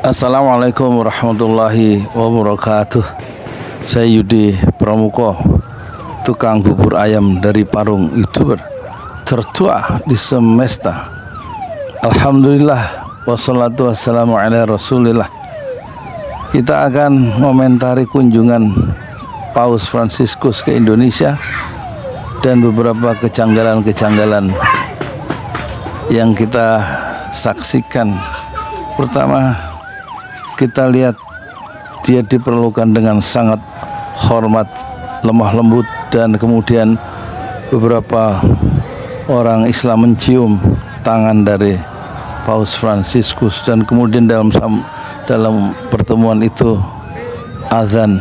Assalamualaikum warahmatullahi wabarakatuh. Saya Yudi Pramuko, tukang bubur ayam dari Parung, YouTuber tertua di semesta. Alhamdulillah, wassalatu wassalamu ala rasulillah. Kita akan komentari kunjungan Paus Fransiskus ke Indonesia dan beberapa kejanggalan-kejanggalan yang kita saksikan. Pertama, kita lihat dia diperlukan dengan sangat hormat, lemah lembut, dan kemudian beberapa orang Islam mencium tangan dari Paus Fransiskus, dan kemudian dalam pertemuan itu azan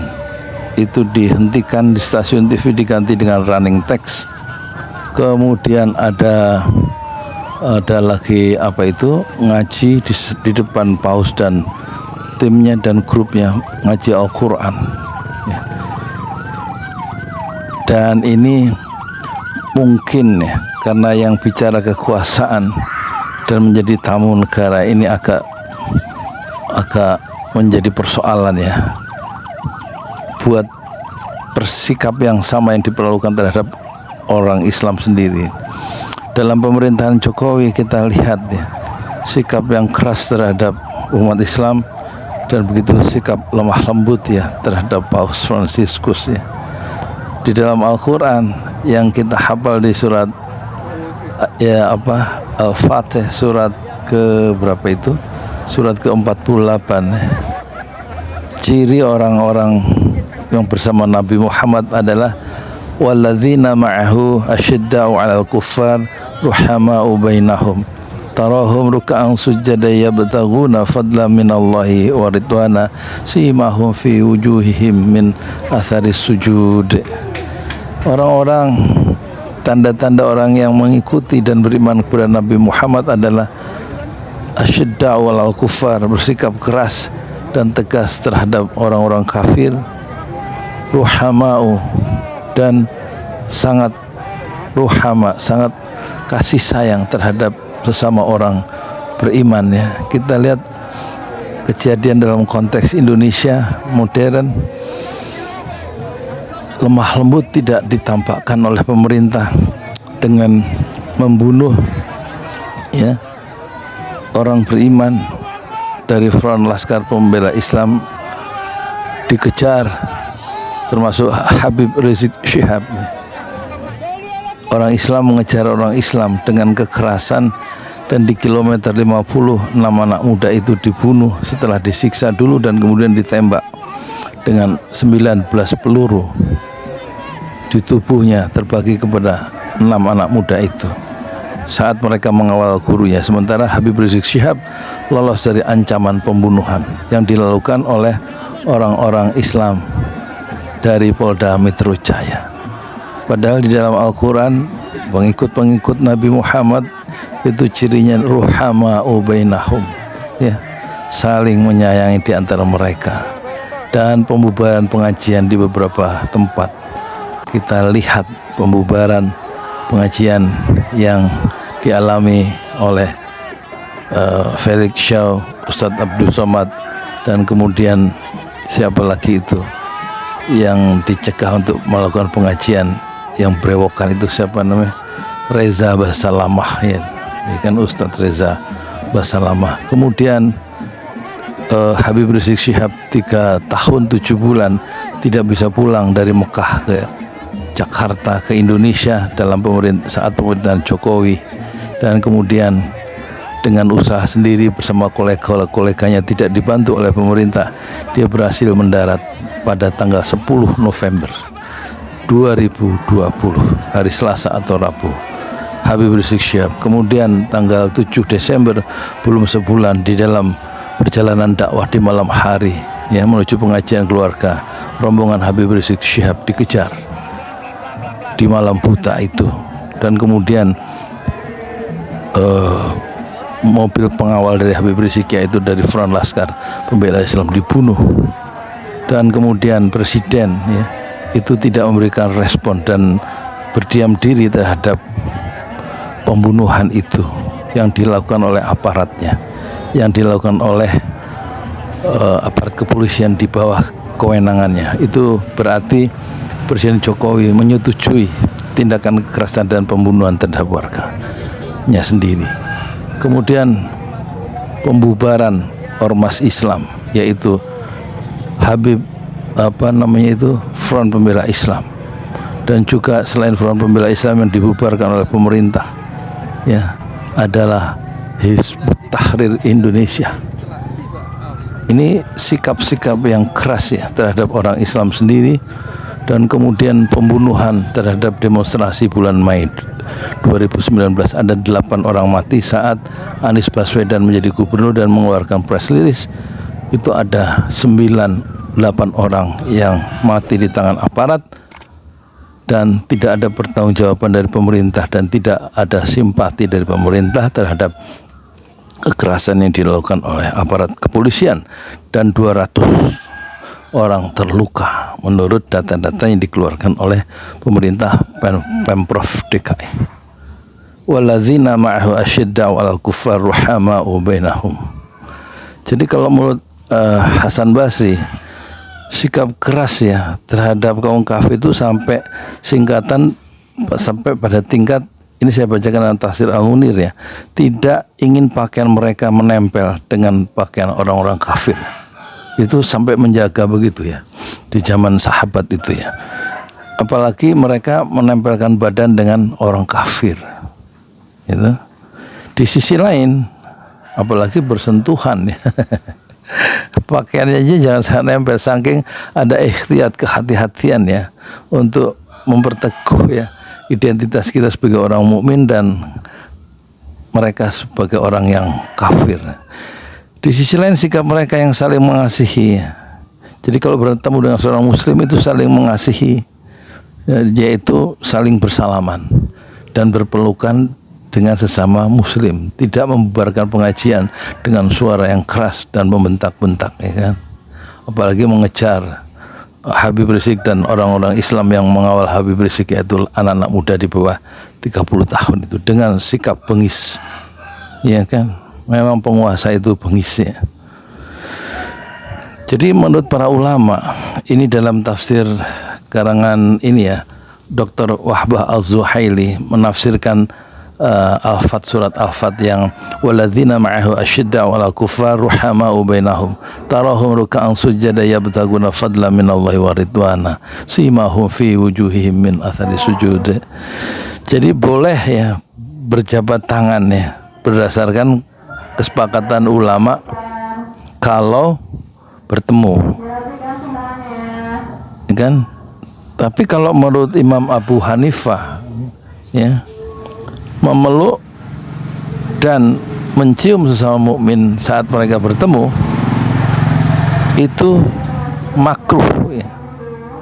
itu dihentikan di stasiun TV, diganti dengan running text. Kemudian ada lagi ngaji di depan Paus dan timnya dan grupnya, ngaji Al-Quran ya. Dan ini mungkin ya, karena yang bicara kekuasaan dan menjadi tamu negara ini agak menjadi persoalan ya, buat bersikap yang sama yang diperlukan terhadap orang Islam sendiri. Dalam pemerintahan Jokowi kita lihat ya, sikap yang keras terhadap umat Islam dan begitu sikap lemah lembut ya terhadap Paus Fransiskus ya. Di dalam Al-Quran yang kita hafal di surat Al-Fatih, surat ke berapa itu? Surat ke-48 ya. Ciri orang-orang yang bersama Nabi Muhammad adalah walladzina ma'ahu asyidda'u 'alal kuffar ruhama'u bainahum tarahum ruk'an sujada yabtaghuna fadlan minallahi wa ridwana simahum fi wujuhihim min athari sujud. Orang-orang, tanda-tanda orang yang mengikuti dan beriman kepada Nabi Muhammad adalah asyidda'u 'alal kuffar, bersikap keras dan tegas terhadap orang-orang kafir, ruhama'u, dan sangat ruhama, sangat kasih sayang terhadap sesama orang beriman ya. Kita lihat kejadian dalam konteks Indonesia modern, lemah lembut tidak ditampakkan oleh pemerintah dengan membunuh ya orang beriman dari Front Laskar Pembela Islam, dikejar termasuk Habib Rizik Syihab. Orang Islam mengejar orang Islam dengan kekerasan, dan di kilometer 50 6 anak muda itu dibunuh setelah disiksa dulu dan kemudian ditembak dengan 19 peluru di tubuhnya, terbagi kepada 6 anak muda itu saat mereka mengawal gurunya. Sementara Habib Rizik Syihab lolos dari ancaman pembunuhan yang dilakukan oleh orang-orang Islam dari Polda Metro Jaya. Padahal di dalam Al-Quran pengikut-pengikut Nabi Muhammad itu cirinya ruhama'u bainahum ya, saling menyayangi di antara mereka. Dan pembubaran pengajian di beberapa tempat, kita lihat pembubaran pengajian yang dialami oleh Felix Shaw, Ustadz Abdul Somad, dan kemudian siapa lagi itu yang dicegah untuk melakukan pengajian yang berewokan itu, siapa namanya, Reza Basalamah ya, ini kan Ustadz Reza Basalamah. Kemudian Habib Rizik Syihab 3 tahun 7 bulan tidak bisa pulang dari Mekah ke Jakarta ke Indonesia dalam saat pemerintahan Jokowi, dan kemudian dengan usaha sendiri bersama koleganya, tidak dibantu oleh pemerintah, dia berhasil mendarat pada tanggal 10 November 2020, hari Selasa atau Rabu, Habib Rizik Syihab. Kemudian tanggal 7 Desember, belum sebulan, di dalam perjalanan dakwah di malam hari ya menuju pengajian keluarga, rombongan Habib Rizik Syihab dikejar di malam buta itu, dan kemudian mobil pengawal dari Habib Rizik, yaitu dari Front Laskar Pembela Islam, dibunuh. Dan kemudian presiden ya itu tidak memberikan respon dan berdiam diri terhadap pembunuhan itu yang dilakukan oleh aparatnya, yang dilakukan oleh aparat kepolisian di bawah kewenangannya. Itu berarti Presiden Jokowi menyetujui tindakan kekerasan dan pembunuhan terhadap warganya sendiri. Kemudian pembubaran ormas Islam, yaitu Front Pembela Islam, dan juga selain Front Pembela Islam yang dibubarkan oleh pemerintah, ya, adalah Hizbut Tahrir Indonesia. Ini sikap-sikap yang keras ya terhadap orang Islam sendiri. Dan kemudian pembunuhan terhadap demonstrasi bulan Mei 2019, ada 8 orang mati saat Anies Baswedan menjadi gubernur dan mengeluarkan press release. Itu ada 8 orang yang mati di tangan aparat, dan tidak ada pertanggungjawaban dari pemerintah dan tidak ada simpati dari pemerintah terhadap kekerasan yang dilakukan oleh aparat kepolisian, dan 200 orang terluka menurut data-data yang dikeluarkan oleh pemerintah Pemprov DKI. Walladzina ma'ahu asyidda'u 'alal kuffar ruhama'u bainahum. Jadi kalau menurut Hasan Basri, sikap keras ya terhadap kaum kafir itu sampai pada tingkat ini, saya bacakan dalam tafsir Al-Munir ya, tidak ingin pakaian mereka menempel dengan pakaian orang-orang kafir. Itu sampai menjaga begitu ya di zaman sahabat itu ya. Apalagi mereka menempelkan badan dengan orang kafir gitu. Di sisi lain apalagi bersentuhan ya. Pakaiannya aja jangan sangat nempel, saking ada ikhtiyat, kehati-hatian ya untuk memperteguh ya identitas kita sebagai orang mukmin dan mereka sebagai orang yang kafir. Di sisi lain sikap mereka yang saling mengasihi. Jadi kalau bertemu dengan seorang muslim itu saling mengasihi, yaitu saling bersalaman dan berpelukan dengan sesama muslim, tidak membubarkan pengajian dengan suara yang keras dan membentak-bentak ya kan. Apalagi mengejar Habib Rizik dan orang-orang Islam yang mengawal Habib Rizik, yaitu anak-anak muda di bawah 30 tahun itu dengan sikap bengis. Ya kan? Memang penguasa itu bengis ya. Jadi menurut para ulama, ini dalam tafsir karangan ini ya, Dr. Wahbah Al-Zuhaili menafsirkan Al-Fat, surat Al-Fat yang walladzina ma'ahu asyidda'u 'alal kuffar ruhama'u bainahum tarahum ruk'an sujada yabtaguna fadlan minallahi wa ridwana simahum fi wujuhihim min athari sujud. Jadi boleh ya berjabat tangan ya berdasarkan kesepakatan ulama kalau bertemu, kan? Tapi kalau menurut Imam Abu Hanifah, ya, memeluk dan mencium sesama mukmin saat mereka bertemu itu makruh,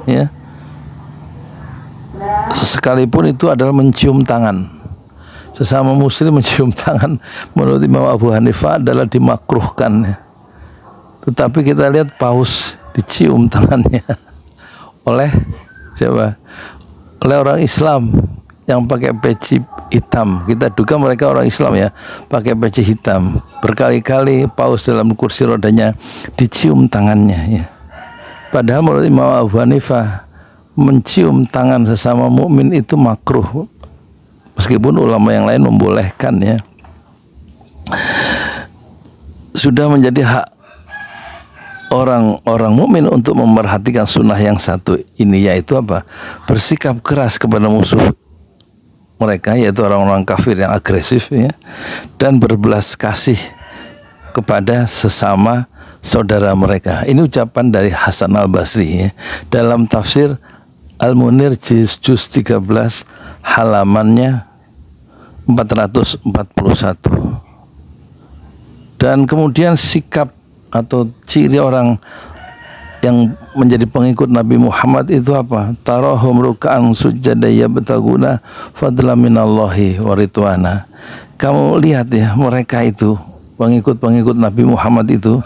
ya. Sekalipun itu adalah mencium tangan. Sesama muslim mencium tangan menurut Imam Abu Hanifah adalah dimakruhkan. Tetapi kita lihat paus dicium tangannya oleh siapa? Oleh orang Islam yang pakai peci hitam. Kita duga mereka orang Islam ya, pakai peci hitam. Berkali-kali paus dalam kursi rodanya dicium tangannya ya. Padahal menurut Imam Abu Hanifah mencium tangan sesama mukmin itu makruh. Meskipun ulama yang lain membolehkan ya. Sudah menjadi hak orang-orang mukmin untuk memerhatikan sunnah yang satu ini, yaitu apa? Bersikap keras kepada musuh mereka, yaitu orang-orang kafir yang agresif ya, dan berbelas kasih kepada sesama saudara mereka. Ini ucapan dari Hasan Al-Basri ya, dalam tafsir Al-Munir juz 13 halamannya 441. Dan kemudian sikap atau ciri orang yang menjadi pengikut Nabi Muhammad itu apa? Tarahum ruk'an sujada yabtaguna fadlan minallahi wa ridwana. Kamu lihat ya, mereka itu pengikut-pengikut Nabi Muhammad itu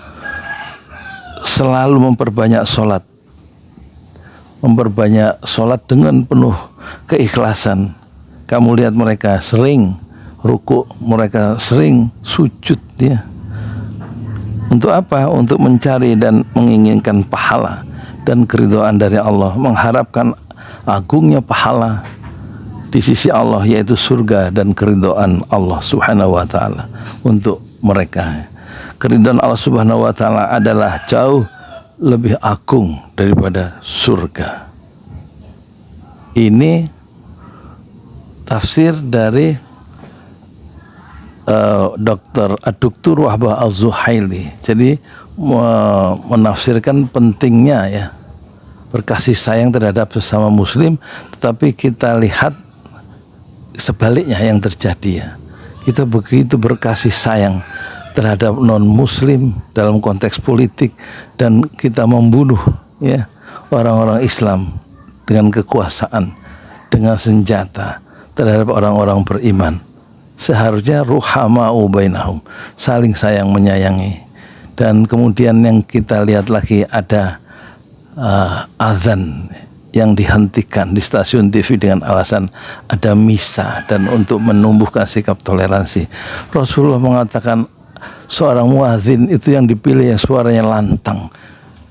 selalu memperbanyak sholat dengan penuh keikhlasan. Kamu lihat mereka sering ruku, mereka sering sujud ya. Untuk apa? Untuk mencari dan menginginkan pahala dan keridhaan dari Allah, mengharapkan agungnya pahala di sisi Allah, yaitu surga dan keridhaan Allah Subhanahu wa taala untuk mereka. Keridhaan Allah Subhanahu wa taala adalah jauh lebih agung daripada surga. Ini tafsir dari Dr. Ad-Duktur Wahbah Az-Zuhaili. Jadi menafsirkan pentingnya ya berkasih sayang terhadap sesama muslim, tetapi kita lihat sebaliknya yang terjadi ya. Kita begitu berkasih sayang terhadap non muslim dalam konteks politik, dan kita membunuh ya orang-orang Islam dengan kekuasaan, dengan senjata terhadap orang-orang beriman. Seharusnya ruhama'u bainahum, saling sayang menyayangi. Dan kemudian yang kita lihat lagi ada azan yang dihentikan di stasiun TV dengan alasan ada misa dan untuk menumbuhkan sikap toleransi. Rasulullah mengatakan seorang muadzin itu yang dipilih yang suaranya lantang.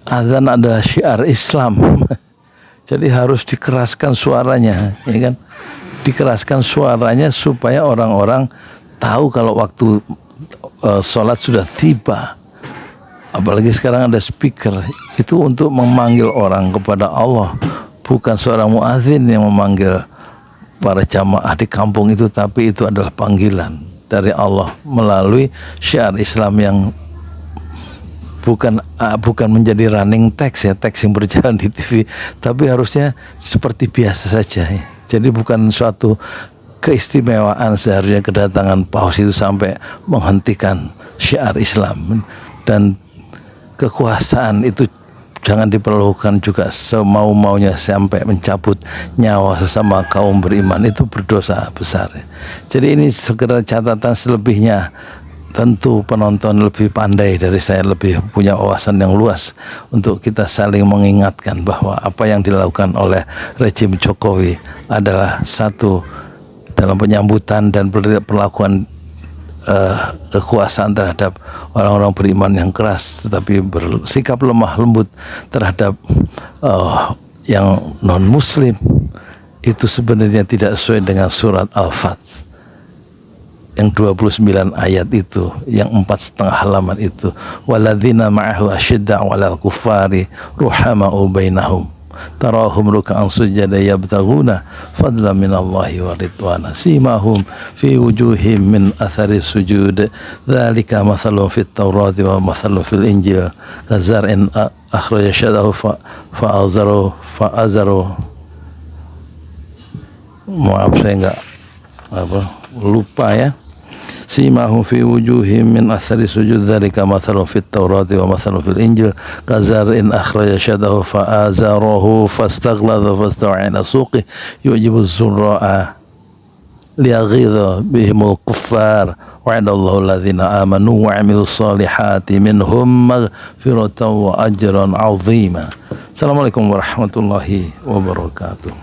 Azan adalah syiar Islam. Jadi harus dikeraskan suaranya, ya kan? Dikeraskan suaranya supaya orang-orang tahu kalau waktu sholat sudah tiba. Apalagi sekarang ada speaker, itu untuk memanggil orang kepada Allah, bukan seorang muadzin yang memanggil para jamaah di kampung itu, tapi itu adalah panggilan dari Allah melalui syiar Islam yang bukan menjadi running text ya, teks yang berjalan di TV, tapi harusnya seperti biasa saja ya. Jadi bukan suatu keistimewaan seharusnya kedatangan paus itu sampai menghentikan syiar Islam. Dan kekuasaan itu jangan diperlukan juga semau-maunya sampai mencabut nyawa sesama kaum beriman, itu berdosa besar. Jadi ini segera catatan, selebihnya tentu penonton lebih pandai dari saya, lebih punya wawasan yang luas untuk kita saling mengingatkan bahwa apa yang dilakukan oleh rejim Jokowi adalah satu dalam penyambutan dan perlakuan kekuasaan terhadap orang-orang beriman yang keras, tetapi bersikap lemah lembut terhadap yang non muslim, itu sebenarnya tidak sesuai dengan surat Al-Fat yang 29 ayat itu, yang 4,5 halaman itu. Waladzina ma'ahu asyidda'u 'alal kuffari ruhama'u bainahum tarahum ruk'an sujada yabtaghuna fadlan minallahi wa ridwana simahum fi wujuhim min athari sujud dzalika mathalun fit taurati wa mathalun fil injil kazar'in akhraja syadahu fa'azaru. Maaf saya enggak lupa ya. Simahum fi wujuhim min athari sujud dzalika mathalun fit taurati wa mathalun fil injil kazar'in akhraja syadahu fa'azarahu fastaghladha fastawa'ila suqi yujibu zurra'a liyaghidha bihimul kuffar wa'adallahu alladhina amanu wa 'amilus solihati minhum maghfiratan wa ajran 'azima. Assalamualaikum warahmatullahi wabarakatuh.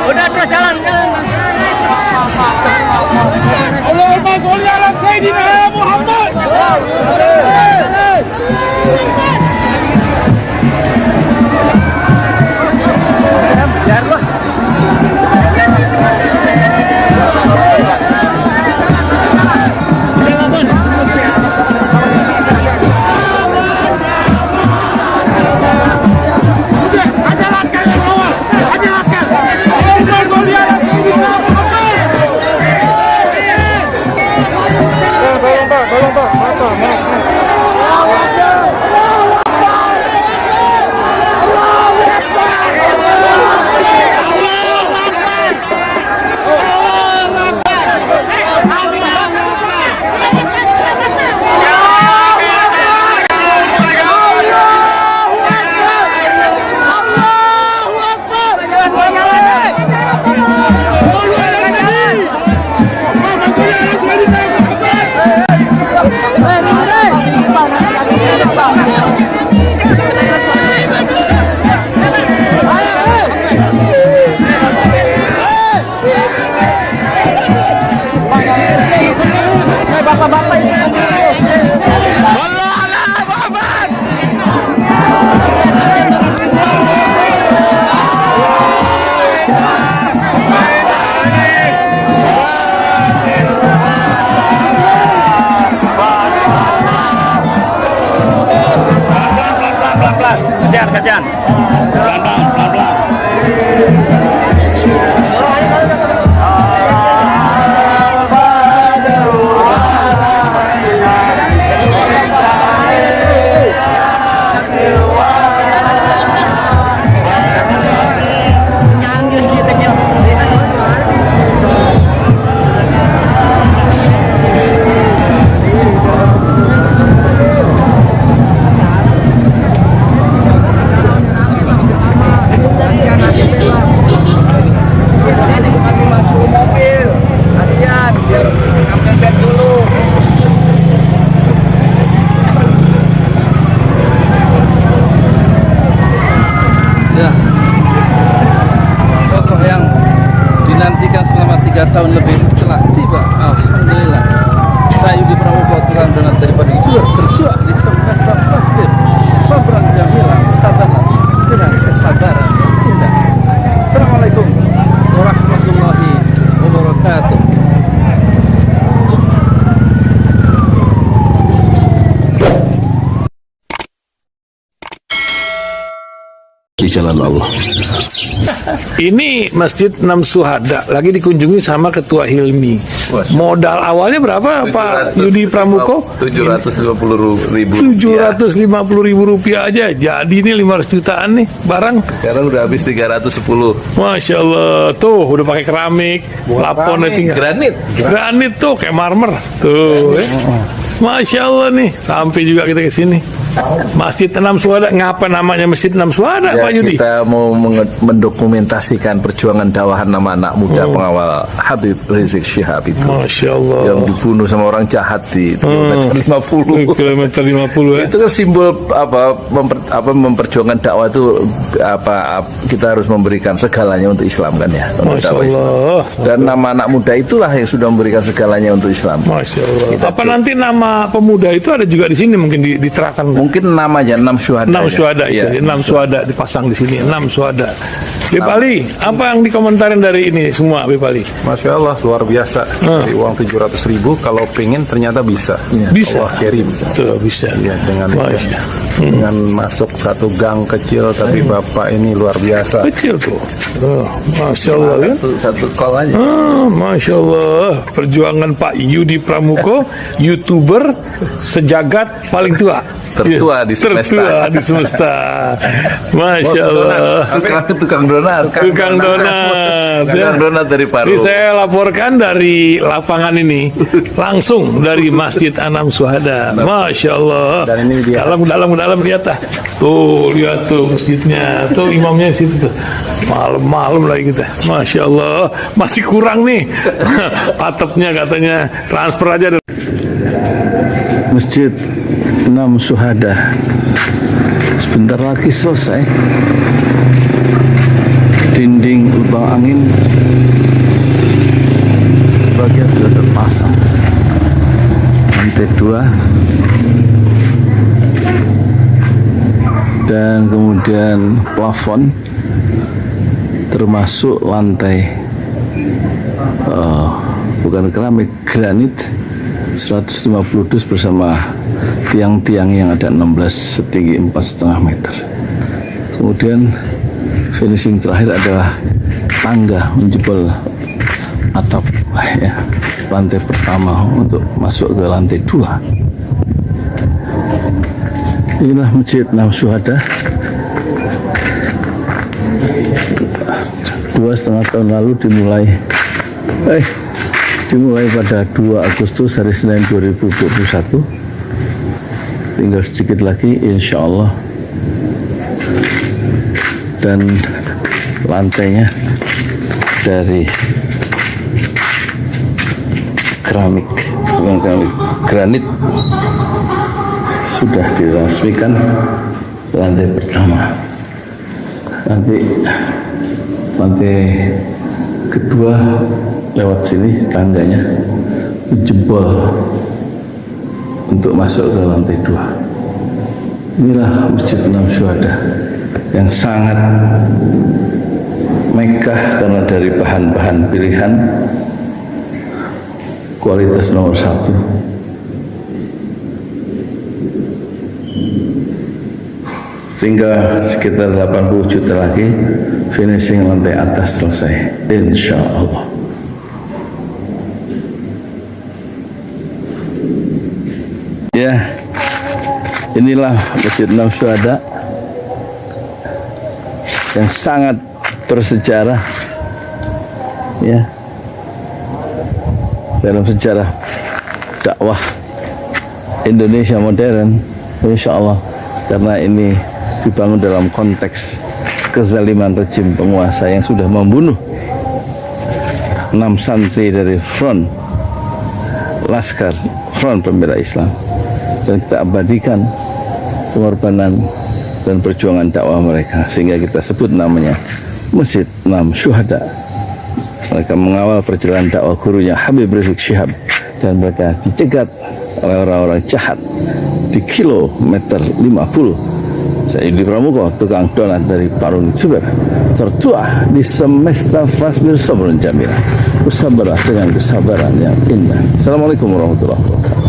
Udah terus jalan. Allahumma sholli ala Sayyidina Muhammad. Biar lu. Bapak-bapak ini kasihan. Pelan-pelan. Selama 3 tahun lebih telah tiba. Alhamdulillah. Saya Yudi Pramuko, tukang donat daripada terjual di semester fasbir. Sabran jamilan, sabarlah dengan kesabaran indah. Assalamualaikum warahmatullahi wabarakatuh. Di jalan Allah. Ini Masjid Enam Syuhada lagi dikunjungi sama Ketua Hilmi. Modal awalnya berapa Pak Yudi Pramuko? 750.000. 750.000 rupiah aja. Jadi ini 500 jutaan nih barang. Sekarang udah habis 310. Masya Allah, tuh udah pakai keramik, laponnya tinggal. Granit tuh kayak marmer. Tuh, Masya Allah nih, sampai juga kita ke sini. Masjid Enam Syuhada, ngapa namanya Masjid Enam Syuhada, ya, Pak Yudi? Kita mau mendokumentasikan perjuangan dakwah nama anak muda pengawal Habib Rizik Syihab itu. Masya Allah. Yang dibunuh sama orang jahat di kilometer 50. Kilometer 50 ya. Itu kan simbol memperjuangkan dakwah itu kita harus memberikan segalanya untuk Islam kan ya. Untuk Masya dakwah Allah. Islam. Dan nama anak muda itulah yang sudah memberikan segalanya untuk Islam. Masya Allah. Apa nanti nama pemuda itu ada juga di sini mungkin diterangkan? Mungkin namanya Enam Syuhada. Enam Syuhada itu, ya. 6 Syuhada dipasang di sini. 6 Syuhada. Bip Ali, apa yang dikomentarin dari ini semua, Bip Ali? Masya Allah, luar biasa. Dari uang 700.000, kalau pengen ternyata bisa. Bisa. Allah kirim. Tuh, bisa. Ya, dengan masuk satu gang kecil, tapi Bapak ini luar biasa. Kecil tuh. Masya Allah kan? Satu call aja. Masya Allah. Perjuangan Pak Yudi Pramuko, YouTuber sejagat paling tua. Tertua di semesta. Tertua di semesta. Masya Allah. Tukang donat. Tukang donat Dari Paru. Ini saya laporkan dari lapangan ini langsung dari Masjid Enam Syuhada. Masya Allah. Dan ini dia. Dalam dalam lihat dah. Tuh lihat tuh masjidnya, tuh imamnya di situ tuh. Malam-malam lagi kita, masya Allah, masih kurang nih. Atapnya katanya transfer aja. Masjid 6 Syuhada sebentar lagi selesai. Dinding lubang angin sebagian sudah terpasang, lantai 2 dan kemudian plafon termasuk lantai bukan keramik, granit 150 dus bersama tiang-tiang yang ada 16 setinggi 4,5 meter. Kemudian finishing terakhir adalah tangga menjebol atap ya, lantai pertama untuk masuk ke lantai 2. Inilah Masjid 6 Syuhada. 2,5 tahun lalu dimulai pada 2 Agustus hari Senin 2021. Tinggal sedikit lagi insya Allah, dan lantainya dari keramik, bukan keramik, granit sudah diresmikan lantai pertama. Nanti lantai kedua lewat sini tangganya jebol untuk masuk ke lantai 2. Inilah Masjid 6 Syuhada yang sangat megah karena dari bahan-bahan pilihan, kualitas nomor 1. Tinggal sekitar 80 juta lagi finishing lantai atas selesai insya Allah. Ya, inilah Masjid 6 Syuhada yang sangat bersejarah ya dalam sejarah dakwah Indonesia modern insya Allah, karena ini dibangun dalam konteks kezaliman rejim penguasa yang sudah membunuh 6 santri dari front pembela Islam, dan kita abadikan pengorbanan dan perjuangan dakwah mereka sehingga kita sebut namanya Masjid 6 Syuhada. Mereka mengawal perjalanan dakwah gurunya Habib Rizik Syihab, dan mereka dicegat oleh orang-orang jahat di kilometer 50. Saya Yudi Pramuko, tukang donat dari Parung Juber, tertua di semesta Fasbir Sabrun Jamila, bersabarlah dengan kesabaran yang indah. Assalamualaikum warahmatullahi wabarakatuh.